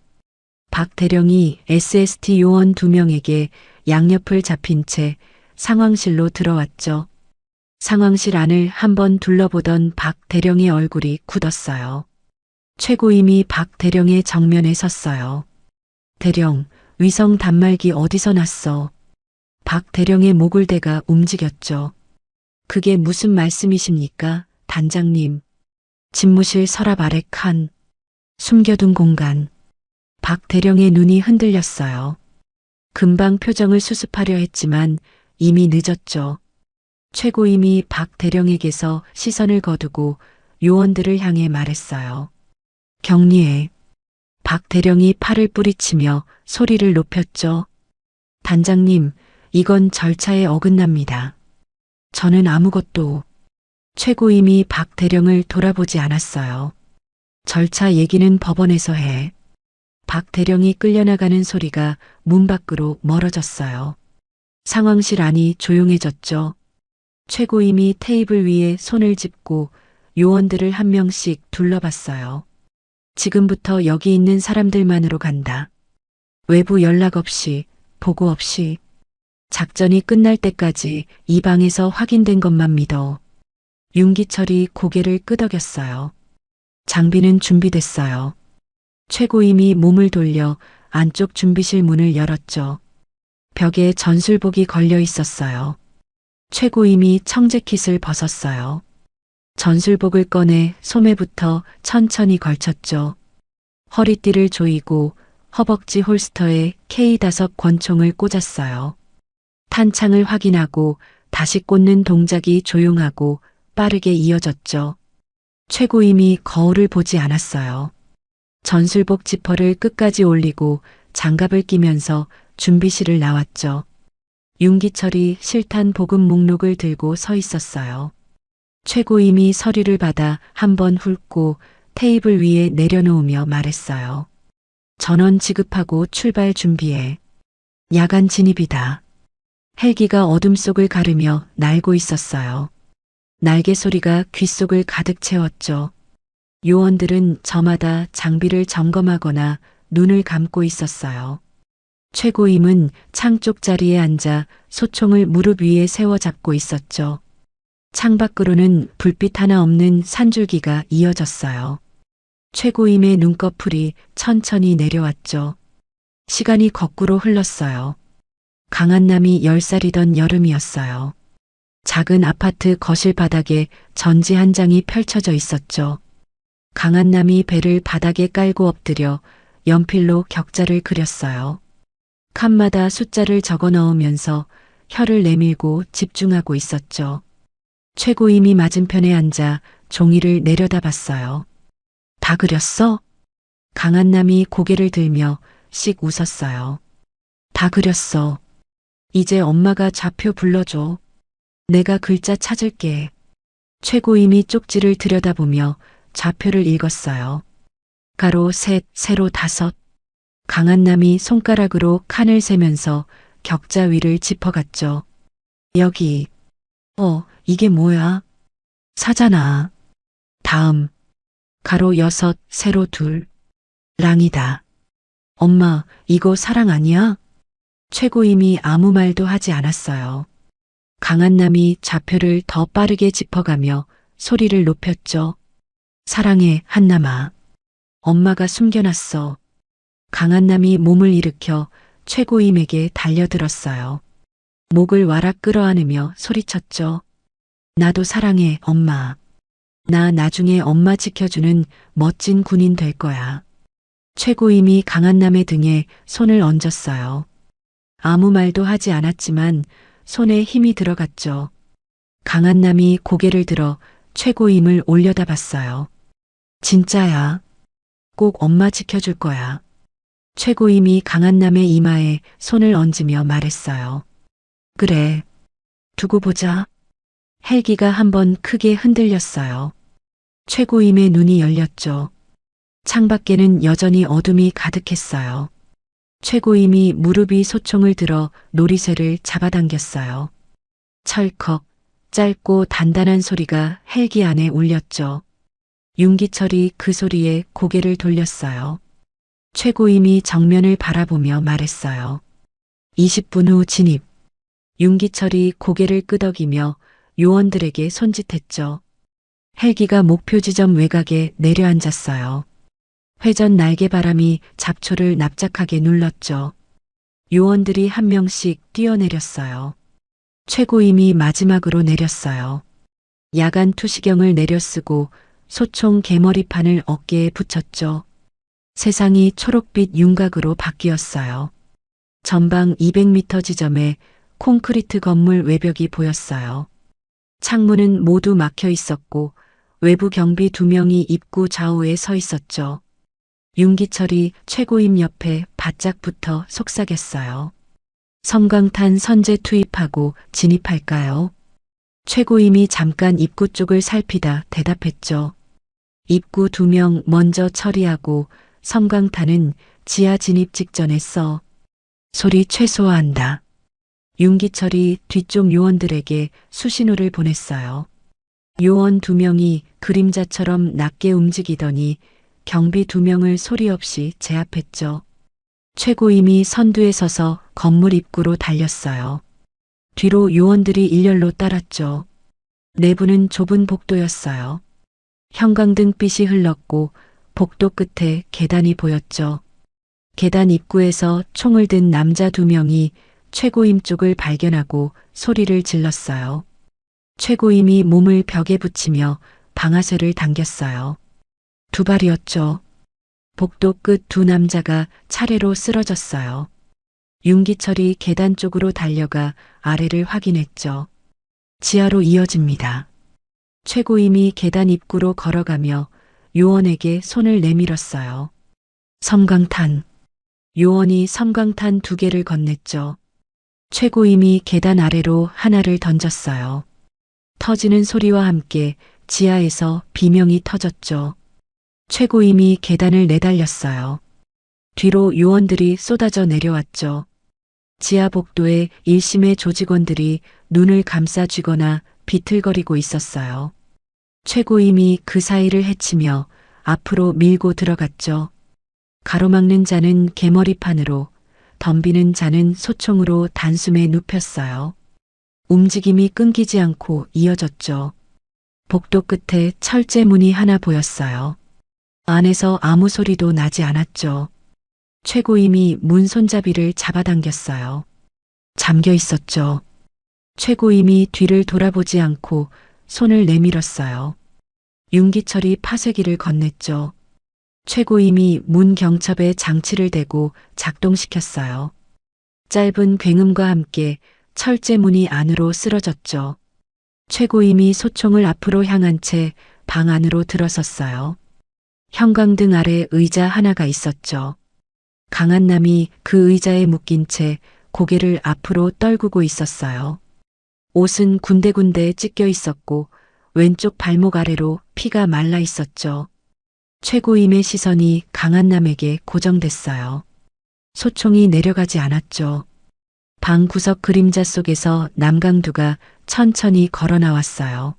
박 대령이 SST 요원 2명에게 양옆을 잡힌 채 상황실로 들어왔죠. 상황실 안을 한번 둘러보던 박 대령의 얼굴이 굳었어요. 최고임이 박 대령의 정면에 섰어요. 대령, 위성 단말기 어디서 났어? 박 대령의 목을 대가 움직였죠. 그게 무슨 말씀이십니까, 단장님? 집무실 서랍 아래 칸, 숨겨둔 공간. 박 대령의 눈이 흔들렸어요. 금방 표정을 수습하려 했지만 이미 늦었죠. 최고임이 박 대령에게서 시선을 거두고 요원들을 향해 말했어요. 격리해. 박 대령이 팔을 뿌리치며 소리를 높였죠. 단장님, 이건 절차에 어긋납니다. 저는 아무것도. 최고임이 박 대령을 돌아보지 않았어요. 절차 얘기는 법원에서 해. 박 대령이 끌려나가는 소리가 문 밖으로 멀어졌어요. 상황실 안이 조용해졌죠. 최고임이 테이블 위에 손을 짚고 요원들을 한 명씩 둘러봤어요. 지금부터 여기 있는 사람들만으로 간다. 외부 연락 없이, 보고 없이. 작전이 끝날 때까지 이 방에서 확인된 것만 믿어. 윤기철이 고개를 끄덕였어요. 장비는 준비됐어요. 최고임이 몸을 돌려 안쪽 준비실 문을 열었죠. 벽에 전술복이 걸려 있었어요. 최고임이 청재킷을 벗었어요. 전술복을 꺼내 소매부터 천천히 걸쳤죠. 허리띠를 조이고 허벅지 홀스터에 K5 권총을 꽂았어요. 탄창을 확인하고 다시 꽂는 동작이 조용하고 빠르게 이어졌죠. 최고임이 거울을 보지 않았어요. 전술복 지퍼를 끝까지 올리고 장갑을 끼면서 준비실을 나왔죠. 윤기철이 실탄 보급 목록을 들고 서 있었어요. 최고임이 서류를 받아 한번 훑고 테이블 위에 내려놓으며 말했어요. 전원 지급하고 출발 준비해. 야간 진입이다. 헬기가 어둠 속을 가르며 날고 있었어요. 날개 소리가 귓속을 가득 채웠죠. 요원들은 저마다 장비를 점검하거나 눈을 감고 있었어요. 최고임은 창 쪽 자리에 앉아 소총을 무릎 위에 세워 잡고 있었죠. 창밖으로는 불빛 하나 없는 산줄기가 이어졌어요. 최고임의 눈꺼풀이 천천히 내려왔죠. 시간이 거꾸로 흘렀어요. 강한남이 10살이던 여름이었어요. 작은 아파트 거실 바닥에 전지 한 장이 펼쳐져 있었죠. 강한남이 배를 바닥에 깔고 엎드려 연필로 격자를 그렸어요. 칸마다 숫자를 적어 넣으면서 혀를 내밀고 집중하고 있었죠. 최고임이 맞은편에 앉아 종이를 내려다봤어요. 다 그렸어? 강한남이 고개를 들며 씩 웃었어요. 다 그렸어. 이제 엄마가 좌표 불러줘. 내가 글자 찾을게. 최고임이 쪽지를 들여다보며 좌표를 읽었어요. 가로 셋, 세로 다섯. 강한남이 손가락으로 칸을 세면서 격자 위를 짚어갔죠. 여기. 이게 뭐야? 사잖아. 다음. 가로 여섯, 세로 둘. 랑이다. 엄마, 이거 사랑 아니야? 최고임이 아무 말도 하지 않았어요. 강한남이 좌표를 더 빠르게 짚어가며 소리를 높였죠. 사랑해, 한남아. 엄마가 숨겨놨어. 강한남이 몸을 일으켜 최고임에게 달려들었어요. 목을 와락 끌어안으며 소리쳤죠. 나도 사랑해, 엄마. 나 나중에 엄마 지켜주는 멋진 군인 될 거야. 최고임이 강한남의 등에 손을 얹었어요. 아무 말도 하지 않았지만 손에 힘이 들어갔죠. 강한남이 고개를 들어 최고임을 올려다봤어요. 진짜야. 꼭 엄마 지켜줄 거야. 최고임이 강한남의 이마에 손을 얹으며 말했어요. 그래. 두고 보자. 헬기가 한번 크게 흔들렸어요. 최고임의 눈이 열렸죠. 창밖에는 여전히 어둠이 가득했어요. 최고임이 무릎 위 소총을 들어 놀이쇠를 잡아당겼어요. 철컥, 짧고 단단한 소리가 헬기 안에 울렸죠. 윤기철이 그 소리에 고개를 돌렸어요. 최고임이 정면을 바라보며 말했어요. 20분 후 진입. 윤기철이 고개를 끄덕이며 요원들에게 손짓했죠. 헬기가 목표 지점 외곽에 내려앉았어요. 회전 날개바람이 잡초를 납작하게 눌렀죠. 요원들이 한 명씩 뛰어내렸어요. 최고임이 마지막으로 내렸어요. 야간 투시경을 내려쓰고 소총 개머리판을 어깨에 붙였죠. 세상이 초록빛 윤곽으로 바뀌었어요. 전방 200m 지점에 콘크리트 건물 외벽이 보였어요. 창문은 모두 막혀 있었고 외부 경비 2명이 입구 좌우에 서 있었죠. 윤기철이 최고임 옆에 바짝 붙어 속삭였어요. 섬광탄 선제 투입하고 진입할까요? 최고임이 잠깐 입구 쪽을 살피다 대답했죠. 입구 2명 먼저 처리하고 섬광탄은 지하 진입 직전에 써. 소리 최소화한다. 윤기철이 뒤쪽 요원들에게 수신호를 보냈어요. 요원 2명이 그림자처럼 낮게 움직이더니 경비 2명을 소리 없이 제압했죠. 최고임이 선두에 서서 건물 입구로 달렸어요. 뒤로 요원들이 일렬로 따랐죠. 내부는 좁은 복도였어요. 형광등빛이 흘렀고 복도 끝에 계단이 보였죠. 계단 입구에서 총을 든 남자 2명이 최고임 쪽을 발견하고 소리를 질렀어요. 최고임이 몸을 벽에 붙이며 방아쇠를 당겼어요. 2발이었죠. 복도 끝 2 남자가 차례로 쓰러졌어요. 윤기철이 계단 쪽으로 달려가 아래를 확인했죠. 지하로 이어집니다. 최고임이 계단 입구로 걸어가며 요원에게 손을 내밀었어요. 섬광탄. 요원이 섬광탄 2개를 건넸죠. 최고임이 계단 아래로 하나를 던졌어요. 터지는 소리와 함께 지하에서 비명이 터졌죠. 최고임이 계단을 내달렸어요. 뒤로 요원들이 쏟아져 내려왔죠. 지하 복도에 1심의 조직원들이 눈을 감싸 쥐거나 비틀거리고 있었어요. 최고임이 그 사이를 헤치며 앞으로 밀고 들어갔죠. 가로막는 자는 개머리판으로, 덤비는 자는 소총으로 단숨에 눕혔어요. 움직임이 끊기지 않고 이어졌죠. 복도 끝에 철제문이 하나 보였어요. 안에서 아무 소리도 나지 않았죠. 최고임이 문 손잡이를 잡아당겼어요. 잠겨 있었죠. 최고임이 뒤를 돌아보지 않고 손을 내밀었어요. 윤기철이 파쇄기를 건넸죠. 최고임이 문 경첩에 장치를 대고 작동시켰어요. 짧은 굉음과 함께 철제문이 안으로 쓰러졌죠. 최고임이 소총을 앞으로 향한 채 방 안으로 들어섰어요. 형광등 아래 의자 하나가 있었죠. 강한남이 그 의자에 묶인 채 고개를 앞으로 떨구고 있었어요. 옷은 군데군데 찢겨 있었고 왼쪽 발목 아래로 피가 말라 있었죠. 최고임의 시선이 강한남에게 고정됐어요. 소총이 내려가지 않았죠. 방 구석 그림자 속에서 남강두가 천천히 걸어 나왔어요.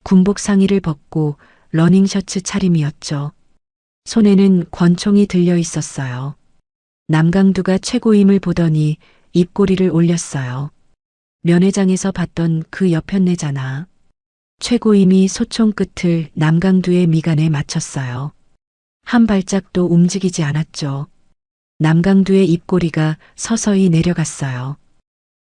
군복 상의를 벗고 러닝셔츠 차림이었죠. 손에는 권총이 들려 있었어요. 남강두가 최고임을 보더니 입꼬리를 올렸어요. 면회장에서 봤던 그 여편네잖아. 최고임이 소총 끝을 남강두의 미간에 맞췄어요. 한 발짝도 움직이지 않았죠. 남강두의 입꼬리가 서서히 내려갔어요.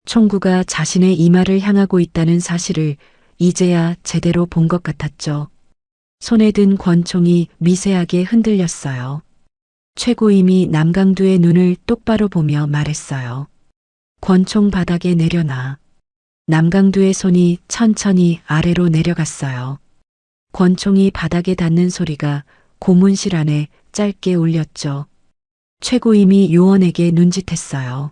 총구가 자신의 이마를 향하고 있다는 사실을 이제야 제대로 본 것 같았죠. 손에 든 권총이 미세하게 흔들렸어요. 최고임이 남강두의 눈을 똑바로 보며 말했어요. 권총 바닥에 내려놔. 남강두의 손이 천천히 아래로 내려갔어요. 권총이 바닥에 닿는 소리가 고문실 안에 짧게 울렸죠. 최고임이 요원에게 눈짓했어요.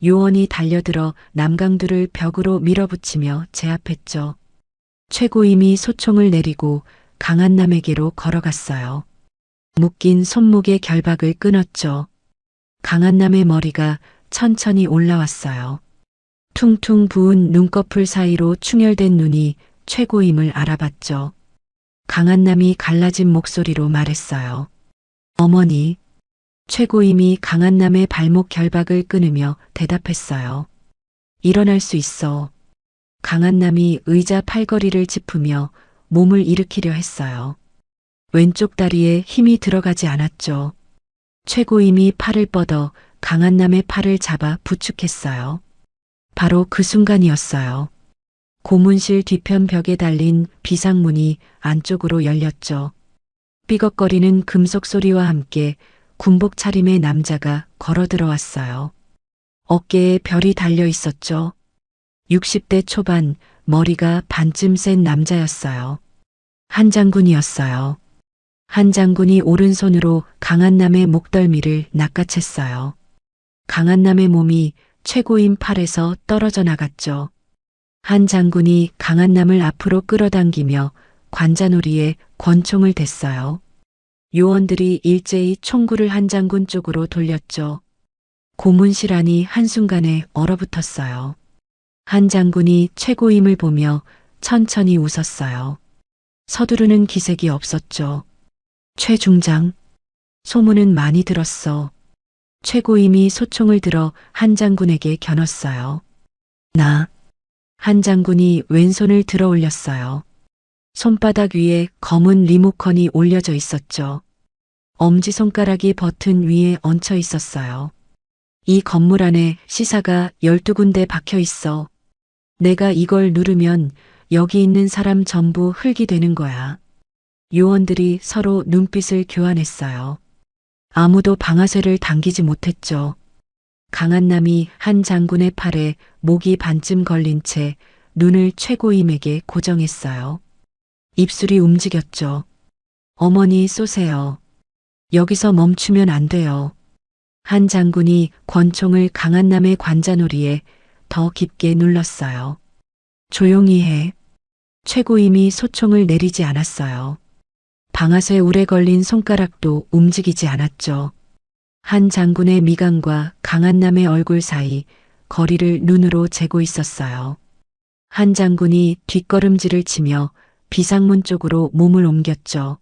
요원이 달려들어 남강두를 벽으로 밀어붙이며 제압했죠. 최고임이 소총을 내리고 강한남에게로 걸어갔어요. 묶인 손목의 결박을 끊었죠. 강한남의 머리가 천천히 올라왔어요. 퉁퉁 부은 눈꺼풀 사이로 충혈된 눈이 최고임을 알아봤죠. 강한남이 갈라진 목소리로 말했어요. 어머니. 최고임이 강한남의 발목 결박을 끊으며 대답했어요. 일어날 수 있어. 강한남이 의자 팔걸이를 짚으며 몸을 일으키려 했어요. 왼쪽 다리에 힘이 들어가지 않았죠. 최고임이 팔을 뻗어 강한남의 팔을 잡아 부축했어요. 바로 그 순간이었어요. 고문실 뒤편 벽에 달린 비상문이 안쪽으로 열렸죠. 삐걱거리는 금속 소리와 함께 군복 차림의 남자가 걸어 들어왔어요. 어깨에 별이 달려 있었죠. 60대 초반, 머리가 반쯤 센 남자였어요. 한 장군이었어요. 한 장군이 오른손으로 강한남의 목덜미를 낚아챘어요. 강한남의 몸이 최고임 팔에서 떨어져 나갔죠. 한 장군이 강한남을 앞으로 끌어당기며 관자놀이에 권총을 댔어요. 요원들이 일제히 총구를 한 장군 쪽으로 돌렸죠. 고문실 안이 한순간에 얼어붙었어요. 한 장군이 최고임을 보며 천천히 웃었어요. 서두르는 기색이 없었죠. 최중장, 소문은 많이 들었어. 최고임이 소총을 들어 한 장군에게 겨눴어요. 한 장군이 왼손을 들어 올렸어요. 손바닥 위에 검은 리모컨이 올려져 있었죠. 엄지손가락이 버튼 위에 얹혀 있었어요. 이 건물 안에 시사가 12군데 박혀 있어. 내가 이걸 누르면 여기 있는 사람 전부 흙이 되는 거야. 요원들이 서로 눈빛을 교환했어요. 아무도 방아쇠를 당기지 못했죠. 강한남이 한 장군의 팔에 목이 반쯤 걸린 채 눈을 최고임에게 고정했어요. 입술이 움직였죠. 어머니 쏘세요. 여기서 멈추면 안 돼요. 한 장군이 권총을 강한남의 관자놀이에 더 깊게 눌렀어요. 조용히 해. 최고임이 소총을 내리지 않았어요. 방아쇠 울에 걸린 손가락도 움직이지 않았죠. 한 장군의 미간과 강한남의 얼굴 사이 거리를 눈으로 재고 있었어요. 한 장군이 뒷걸음질을 치며 비상문 쪽으로 몸을 옮겼죠.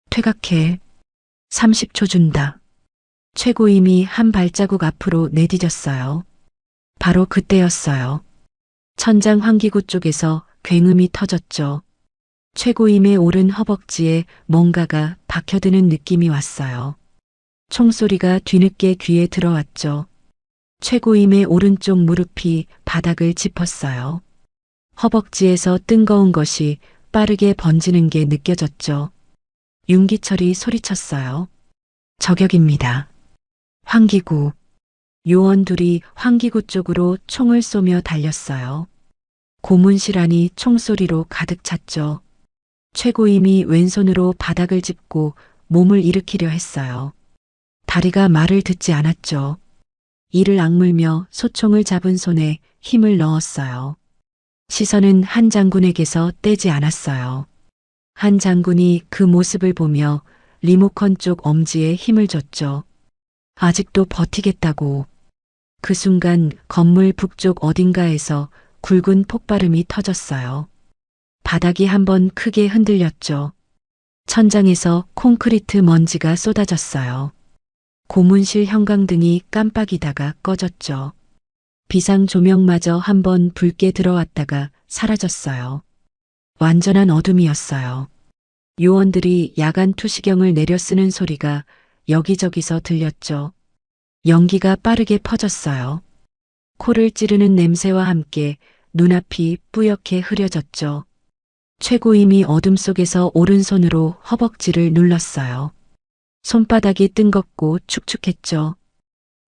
퇴각해. 30초 준다. 최고임이 한 발자국 앞으로 내디뎠어요. 바로 그때였어요. 천장 환기구 쪽에서 굉음이 터졌죠. 최고임의 오른 허벅지에 뭔가가 박혀드는 느낌이 왔어요. 총소리가 뒤늦게 귀에 들어왔죠. 최고임의 오른쪽 무릎이 바닥을 짚었어요. 허벅지에서 뜬거운 것이 빠르게 번지는 게 느껴졌죠. 윤기철이 소리쳤어요. 저격입니다. 환기구. 요원 둘이 환기구 쪽으로 총을 쏘며 달렸어요. 고문실 안이 총소리로 가득 찼죠. 최고임이 왼손으로 바닥을 짚고 몸을 일으키려 했어요. 다리가 말을 듣지 않았죠. 이를 악물며 소총을 잡은 손에 힘을 넣었어요. 시선은 한 장군에게서 떼지 않았어요. 한 장군이 그 모습을 보며 리모컨 쪽 엄지에 힘을 줬죠. 아직도 버티겠다고. 그 순간 건물 북쪽 어딘가에서 굵은 폭발음이 터졌어요. 바닥이 한번 크게 흔들렸죠. 천장에서 콘크리트 먼지가 쏟아졌어요. 고문실 형광등이 깜빡이다가 꺼졌죠. 비상 조명마저 한번 붉게 들어왔다가 사라졌어요. 완전한 어둠이었어요. 요원들이 야간 투시경을 내려 쓰는 소리가 여기저기서 들렸죠. 연기가 빠르게 퍼졌어요. 코를 찌르는 냄새와 함께 눈앞이 뿌옇게 흐려졌죠. 최고임이 어둠 속에서 오른손으로 허벅지를 눌렀어요. 손바닥이 뜬겁고 축축했죠.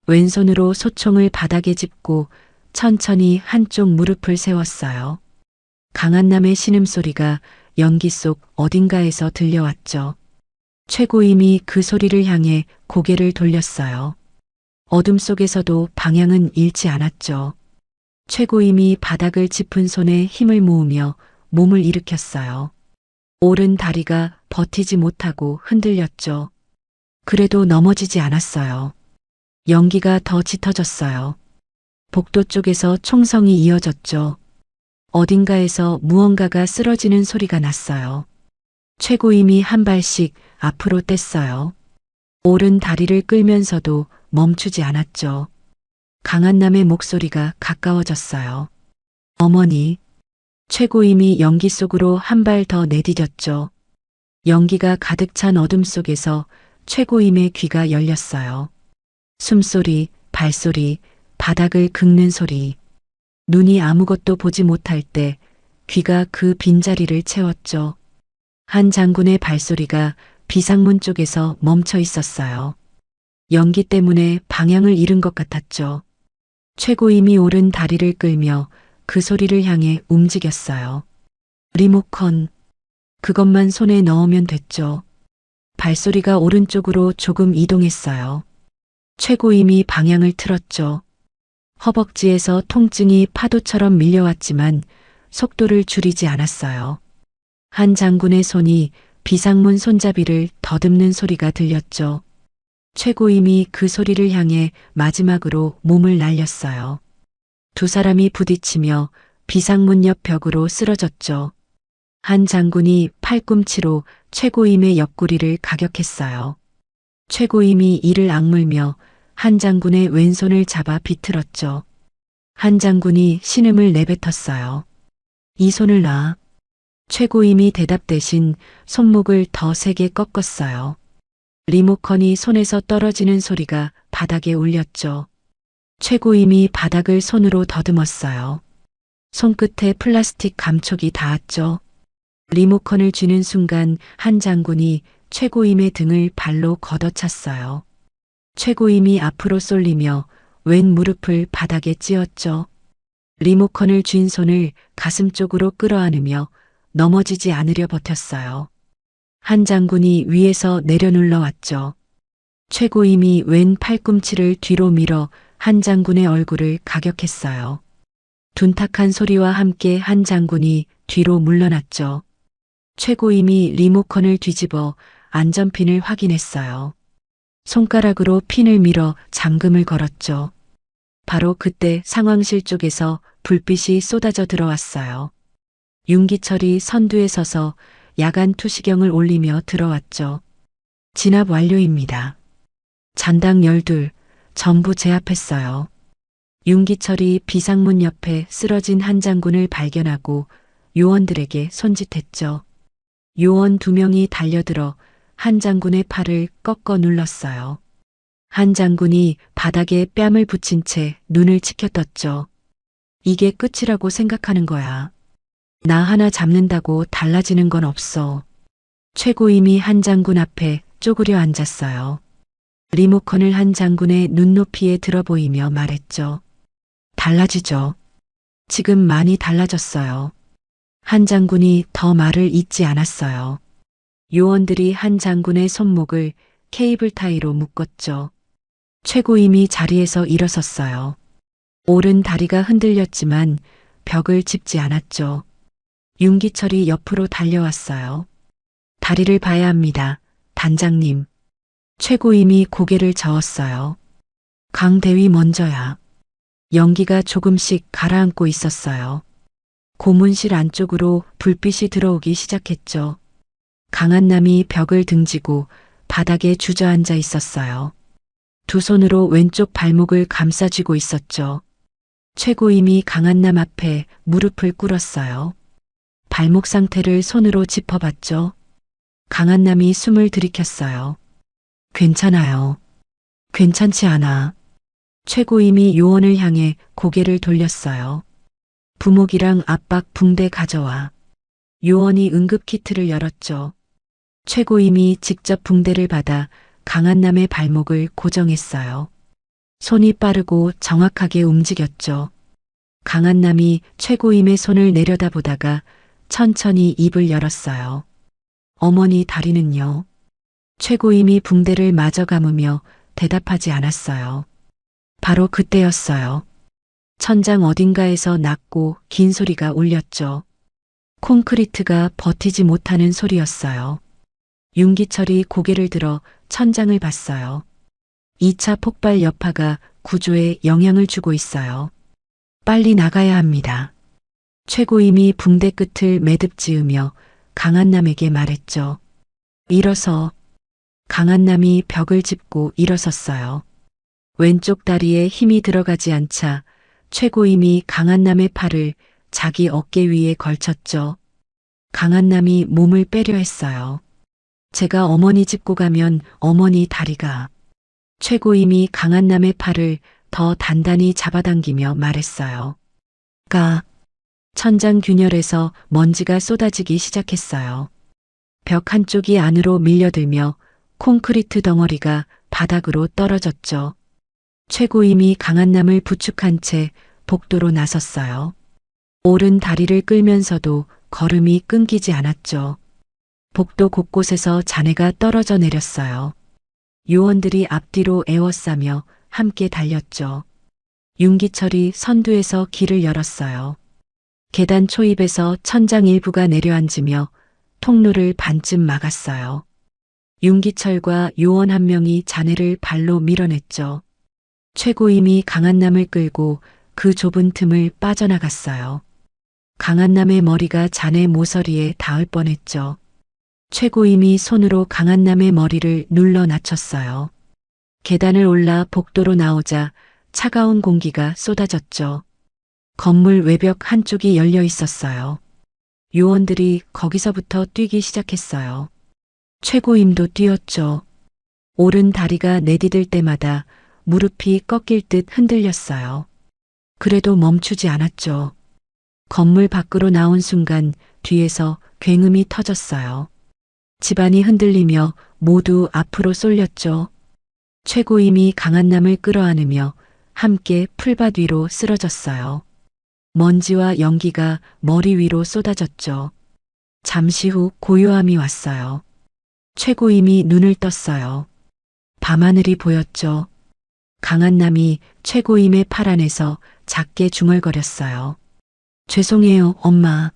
왼손으로 소총을 바닥에 짚고 천천히 한쪽 무릎을 세웠어요. 강한남의 신음소리가 연기 속 어딘가에서 들려왔죠. 최고임이 그 소리를 향해 고개를 돌렸어요. 어둠 속에서도 방향은 잃지 않았죠. 최고임이 바닥을 짚은 손에 힘을 모으며 몸을 일으켰어요. 오른 다리가 버티지 못하고 흔들렸죠. 그래도 넘어지지 않았어요. 연기가 더 짙어졌어요. 복도 쪽에서 총성이 이어졌죠. 어딘가에서 무언가가 쓰러지는 소리가 났어요. 최고임이 한 발씩 앞으로 뗐어요. 오른 다리를 끌면서도 멈추지 않았죠. 강한남의 목소리가 가까워졌어요. 어머니. 최고임이 연기 속으로 한 발 더 내디뎠죠. 연기가 가득 찬 어둠 속에서 최고임의 귀가 열렸어요. 숨소리, 발소리, 바닥을 긁는 소리. 눈이 아무것도 보지 못할 때 귀가 그 빈자리를 채웠죠. 한 장군의 발소리가 비상문 쪽에서 멈춰 있었어요. 연기 때문에 방향을 잃은 것 같았죠. 최고임이 오른 다리를 끌며 그 소리를 향해 움직였어요. 리모컨. 그것만 손에 넣으면 됐죠. 발소리가 오른쪽으로 조금 이동했어요. 최고임이 방향을 틀었죠. 허벅지에서 통증이 파도처럼 밀려왔지만 속도를 줄이지 않았어요. 한 장군의 손이 비상문 손잡이를 더듬는 소리가 들렸죠. 최고임이 그 소리를 향해 마지막으로 몸을 날렸어요. 두 사람이 부딪히며 비상문 옆 벽으로 쓰러졌죠. 한 장군이 팔꿈치로 최고임의 옆구리를 가격했어요. 최고임이 이를 악물며 한 장군의 왼손을 잡아 비틀었죠. 한 장군이 신음을 내뱉었어요. 이 손을 놔. 최고임이 대답 대신 손목을 더 세게 꺾었어요. 리모컨이 손에서 떨어지는 소리가 바닥에 울렸죠. 최고임이 바닥을 손으로 더듬었어요. 손끝에 플라스틱 감촉이 닿았죠. 리모컨을 쥐는 순간 한 장군이 최고임의 등을 발로 걷어찼어요. 최고임이 앞으로 쏠리며 왼 무릎을 바닥에 찧었죠. 리모컨을 쥔 손을 가슴 쪽으로 끌어안으며 넘어지지 않으려 버텼어요. 한 장군이 위에서 내려 눌러왔죠. 최고임이 왼 팔꿈치를 뒤로 밀어 한 장군의 얼굴을 가격했어요. 둔탁한 소리와 함께 한 장군이 뒤로 물러났죠. 최고임이 리모컨을 뒤집어 안전핀을 확인했어요. 손가락으로 핀을 밀어 잠금을 걸었죠. 바로 그때 상황실 쪽에서 불빛이 쏟아져 들어왔어요. 윤기철이 선두에 서서 야간 투시경을 올리며 들어왔죠. 진압 완료입니다. 잔당 12, 전부 제압했어요. 윤기철이 비상문 옆에 쓰러진 한 장군을 발견하고 요원들에게 손짓했죠. 요원 2명이 달려들어 한 장군의 팔을 꺾어 눌렀어요. 한 장군이 바닥에 뺨을 붙인 채 눈을 치켜떴죠. 이게 끝이라고 생각하는 거야. 나 하나 잡는다고 달라지는 건 없어. 최고임이 한 장군 앞에 쪼그려 앉았어요. 리모컨을 한 장군의 눈높이에 들어 보이며 말했죠. 달라지죠. 지금 많이 달라졌어요. 한 장군이 더 말을 잇지 않았어요. 요원들이 한 장군의 손목을 케이블 타이로 묶었죠. 최고임이 자리에서 일어섰어요. 오른 다리가 흔들렸지만 벽을 짚지 않았죠. 윤기철이 옆으로 달려왔어요. 다리를 봐야 합니다. 단장님. 최고임이 고개를 저었어요. 강대위 먼저야. 연기가 조금씩 가라앉고 있었어요. 고문실 안쪽으로 불빛이 들어오기 시작했죠. 강한남이 벽을 등지고 바닥에 주저앉아 있었어요. 두 손으로 왼쪽 발목을 감싸쥐고 있었죠. 최고임이 강한남 앞에 무릎을 꿇었어요. 발목 상태를 손으로 짚어봤죠. 강한남이 숨을 들이켰어요. 괜찮아요. 괜찮지 않아. 최고임이 요원을 향해 고개를 돌렸어요. 부목이랑 압박 붕대 가져와. 요원이 응급 키트를 열었죠. 최고임이 직접 붕대를 받아 강한남의 발목을 고정했어요. 손이 빠르고 정확하게 움직였죠. 강한남이 최고임의 손을 내려다보다가 천천히 입을 열었어요. 어머니 다리는요? 최고임이 붕대를 마저 감으며 대답하지 않았어요. 바로 그때였어요. 천장 어딘가에서 낮고 긴 소리가 울렸죠. 콘크리트가 버티지 못하는 소리였어요. 윤기철이 고개를 들어 천장을 봤어요. 2차 폭발 여파가 구조에 영향을 주고 있어요. 빨리 나가야 합니다. 최고임이 붕대 끝을 매듭 지으며 강한남에게 말했죠. 일어서. 강한남이 벽을 짚고 일어섰어요. 왼쪽 다리에 힘이 들어가지 않자 최고임이 강한남의 팔을 자기 어깨 위에 걸쳤죠. 강한남이 몸을 빼려 했어요. 제가 어머니 짚고 가면 어머니 다리가. 최고임이 강한남의 팔을 더 단단히 잡아당기며 말했어요. 천장 균열에서 먼지가 쏟아지기 시작했어요. 벽 한쪽이 안으로 밀려들며 콘크리트 덩어리가 바닥으로 떨어졌죠. 최고임이 강한남을 부축한 채 복도로 나섰어요. 오른 다리를 끌면서도 걸음이 끊기지 않았죠. 복도 곳곳에서 잔해가 떨어져 내렸어요. 요원들이 앞뒤로 에워싸며 함께 달렸죠. 윤기철이 선두에서 길을 열었어요. 계단 초입에서 천장 일부가 내려앉으며 통로를 반쯤 막았어요. 윤기철과 요원 한 명이 잔해를 발로 밀어냈죠. 최고임이 강한남을 끌고 그 좁은 틈을 빠져나갔어요. 강한남의 머리가 잔해 모서리에 닿을 뻔했죠. 최고임이 손으로 강한남의 머리를 눌러 낮췄어요. 계단을 올라 복도로 나오자 차가운 공기가 쏟아졌죠. 건물 외벽 한쪽이 열려 있었어요. 요원들이 거기서부터 뛰기 시작했어요. 최고임도 뛰었죠. 오른 다리가 내디딜 때마다 무릎이 꺾일 듯 흔들렸어요. 그래도 멈추지 않았죠. 건물 밖으로 나온 순간 뒤에서 굉음이 터졌어요. 집안이 흔들리며 모두 앞으로 쏠렸죠. 최고임이 강한남을 끌어안으며 함께 풀밭 위로 쓰러졌어요. 먼지와 연기가 머리 위로 쏟아졌죠. 잠시 후 고요함이 왔어요. 최고임이 눈을 떴어요. 밤하늘이 보였죠. 강한남이 최고임의 팔 안에서 작게 중얼거렸어요. 죄송해요, 엄마.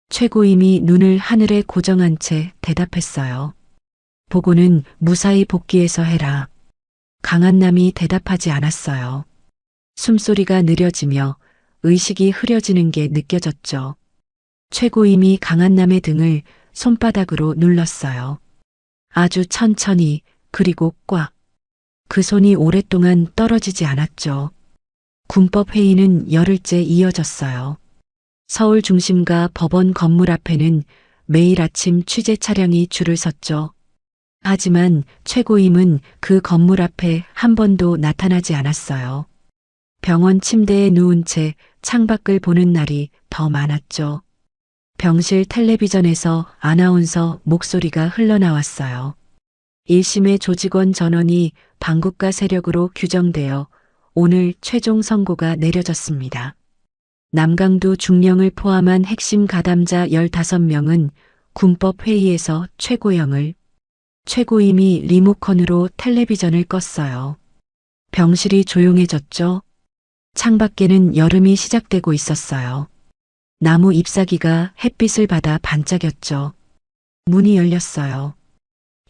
최고임이 눈을 하늘에 고정한 채 대답했어요. 보고는 무사히 복귀해서 해라. 강한남이 대답하지 않았어요. 숨소리가 느려지며 의식이 흐려지는 게 느껴졌죠. 최고임이 강한남의 등을 손바닥으로 눌렀어요. 아주 천천히, 그리고 꽉. 그 손이 오랫동안 떨어지지 않았죠. 군법회의는 열흘째 이어졌어요. 서울 중심가 법원 건물 앞에는 매일 아침 취재 차량이 줄을 섰죠. 하지만 최고임은 그 건물 앞에 한 번도 나타나지 않았어요. 병원 침대에 누운 채 창밖을 보는 날이 더 많았죠. 병실 텔레비전에서 아나운서 목소리가 흘러나왔어요. 1심의 조직원 전원이 반국가 세력으로 규정되어 오늘 최종 선고가 내려졌습니다. 남강도 중령을 포함한 핵심 가담자 15명은 군법회의에서 최고형을. 최고임이 리모컨으로 텔레비전을 껐어요. 병실이 조용해졌죠. 창밖에는 여름이 시작되고 있었어요. 나무 잎사귀가 햇빛을 받아 반짝였죠. 문이 열렸어요.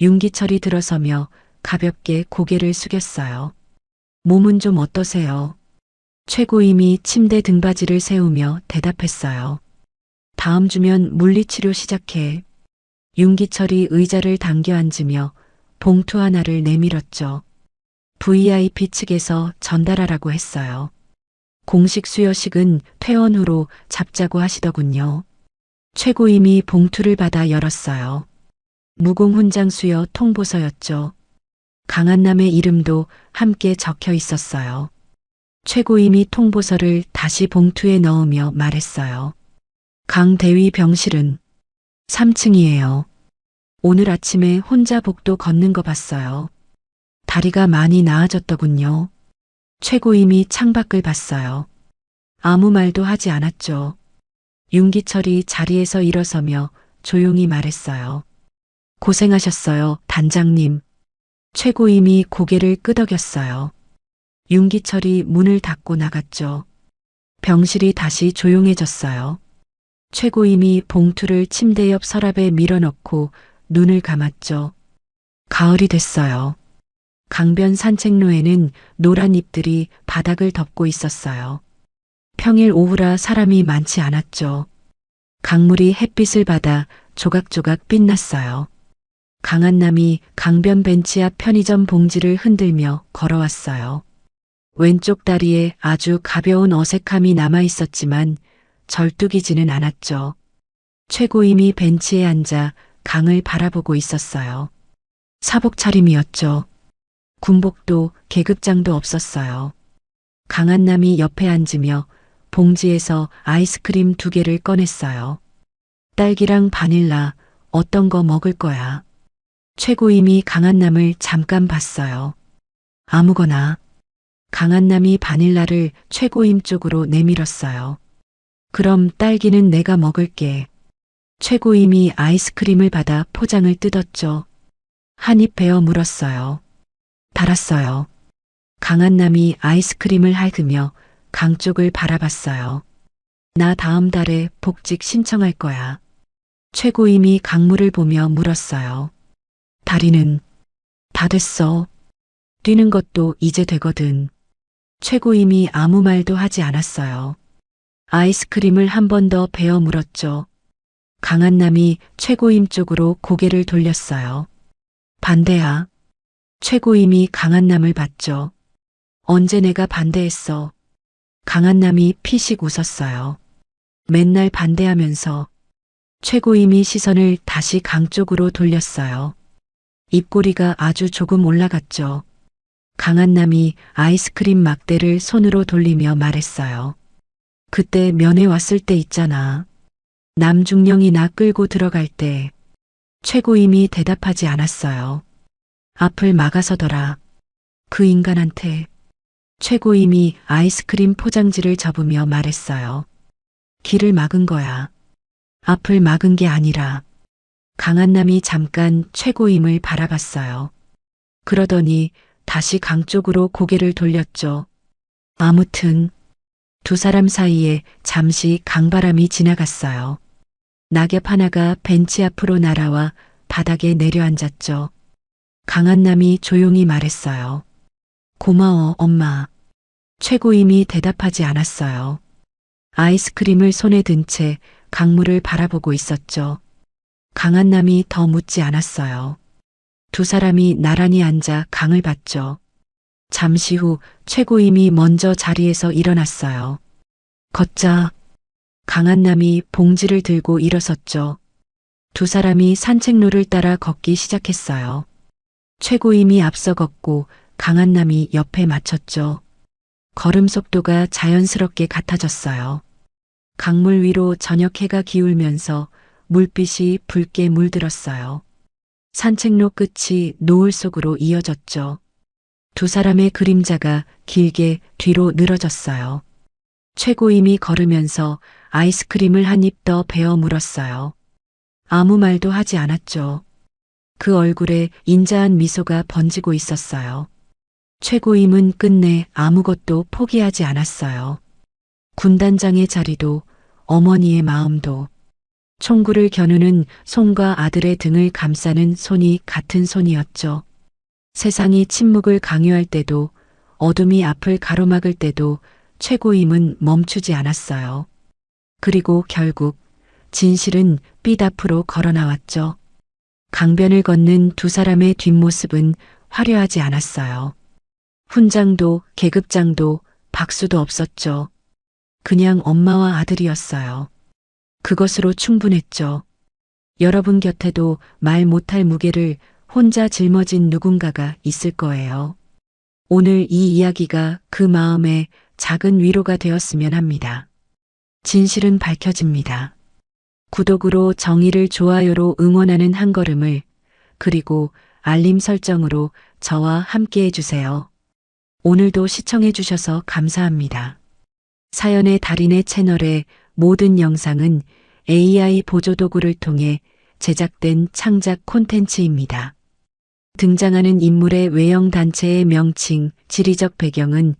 윤기철이 들어서며 가볍게 고개를 숙였어요. 몸은 좀 어떠세요? 최고임이 침대 등받이를 세우며 대답했어요. 다음 주면 물리치료 시작해. 윤기철이 의자를 당겨 앉으며 봉투 하나를 내밀었죠. VIP 측에서 전달하라고 했어요. 공식 수여식은 퇴원 후로 잡자고 하시더군요. 최고임이 봉투를 받아 열었어요. 무공훈장 수여 통보서였죠. 강한남의 이름도 함께 적혀 있었어요. 최고임이 통보서를 다시 봉투에 넣으며 말했어요. 강 대위 병실은 3층이에요. 오늘 아침에 혼자 복도 걷는 거 봤어요. 다리가 많이 나아졌더군요. 최고임이 창밖을 봤어요. 아무 말도 하지 않았죠. 윤기철이 자리에서 일어서며 조용히 말했어요. 고생하셨어요, 단장님. 최고임이 고개를 끄덕였어요. 윤기철이 문을 닫고 나갔죠. 병실이 다시 조용해졌어요. 최고임이 봉투를 침대 옆 서랍에 밀어넣고 눈을 감았죠. 가을이 됐어요. 강변 산책로에는 노란 잎들이 바닥을 덮고 있었어요. 평일 오후라 사람이 많지 않았죠. 강물이 햇빛을 받아 조각조각 빛났어요. 강한남이 강변 벤치 앞 편의점 봉지를 흔들며 걸어왔어요. 왼쪽 다리에 아주 가벼운 어색함이 남아 있었지만 절뚝이지는 않았죠. 최고임이 벤치에 앉아 강을 바라보고 있었어요. 사복 차림이었죠. 군복도 계급장도 없었어요. 강한남이 옆에 앉으며 봉지에서 아이스크림 2개를 꺼냈어요. 딸기랑 바닐라 어떤 거 먹을 거야? 최고임이 강한남을 잠깐 봤어요. 아무거나. 강한남이 바닐라를 최고임 쪽으로 내밀었어요. 그럼 딸기는 내가 먹을게. 최고임이 아이스크림을 받아 포장을 뜯었죠. 한 입 베어 물었어요. 달았어요. 강한남이 아이스크림을 핥으며 강 쪽을 바라봤어요. 나 다음 달에 복직 신청할 거야. 최고임이 강물을 보며 물었어요. 다리는 다 됐어. 뛰는 것도 이제 되거든. 최고임이 아무 말도 하지 않았어요. 아이스크림을 한 번 더 베어 물었죠. 강한남이 최고임 쪽으로 고개를 돌렸어요. 반대야. 최고임이 강한남을 봤죠. 언제 내가 반대했어. 강한남이 피식 웃었어요. 맨날 반대하면서. 최고임이 시선을 다시 강 쪽으로 돌렸어요. 입꼬리가 아주 조금 올라갔죠. 강한남이 아이스크림 막대를 손으로 돌리며 말했어요. 그때 면회 왔을 때 있잖아. 남중령이 나 끌고 들어갈 때. 최고임이 대답하지 않았어요. 앞을 막아서더라. 그 인간한테. 최고임이 아이스크림 포장지를 접으며 말했어요. 길을 막은 거야. 앞을 막은 게 아니라. 강한남이 잠깐 최고임을 바라봤어요. 그러더니 다시 강 쪽으로 고개를 돌렸죠. 아무튼 2사람 사이에 잠시 강바람이 지나갔어요. 낙엽 하나가 벤치 앞으로 날아와 바닥에 내려앉았죠. 강한남이 조용히 말했어요. 고마워, 엄마. 최고임이 대답하지 않았어요. 아이스크림을 손에 든 채 강물을 바라보고 있었죠. 강한남이 더 묻지 않았어요. 2사람이 나란히 앉아 강을 봤죠. 잠시 후 최고임이 먼저 자리에서 일어났어요. 걷자. 강한남이 봉지를 들고 일어섰죠. 2사람이 산책로를 따라 걷기 시작했어요. 최고임이 앞서 걷고 강한남이 옆에 맞췄죠. 걸음 속도가 자연스럽게 같아졌어요. 강물 위로 저녁 해가 기울면서 물빛이 붉게 물들었어요. 산책로 끝이 노을 속으로 이어졌죠. 2사람의 그림자가 길게 뒤로 늘어졌어요. 최고임이 걸으면서 아이스크림을 한 입 더 베어 물었어요. 아무 말도 하지 않았죠. 그 얼굴에 인자한 미소가 번지고 있었어요. 최고임은 끝내 아무것도 포기하지 않았어요. 군단장의 자리도 어머니의 마음도 총구를 겨누는 손과 아들의 등을 감싸는 손이 같은 손이었죠. 세상이 침묵을 강요할 때도 어둠이 앞을 가로막을 때도 최고임은 멈추지 않았어요. 그리고 결국 진실은 빛 앞으로 걸어 나왔죠. 강변을 걷는 2사람의 뒷모습은 화려하지 않았어요. 훈장도 계급장도 박수도 없었죠. 그냥 엄마와 아들이었어요. 그것으로 충분했죠. 여러분 곁에도 말 못할 무게를 혼자 짊어진 누군가가 있을 거예요. 오늘 이 이야기가 그 마음에 작은 위로가 되었으면 합니다. 진실은 밝혀집니다. 구독으로 정의를 좋아요로 응원하는 한 걸음을 그리고 알림 설정으로 저와 함께 해주세요. 오늘도 시청해 주셔서 감사합니다. 사연의 달인의 채널의 모든 영상은 AI 보조도구를 통해 제작된 창작 콘텐츠입니다. 등장하는 인물의 외형 단체의 명칭, 지리적 배경은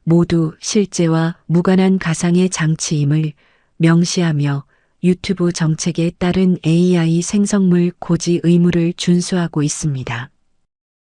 모두 실제와 무관한 가상의 장치임을 명시하며 유튜브 정책에 따른 AI 생성물 고지 의무를 준수하고 있습니다.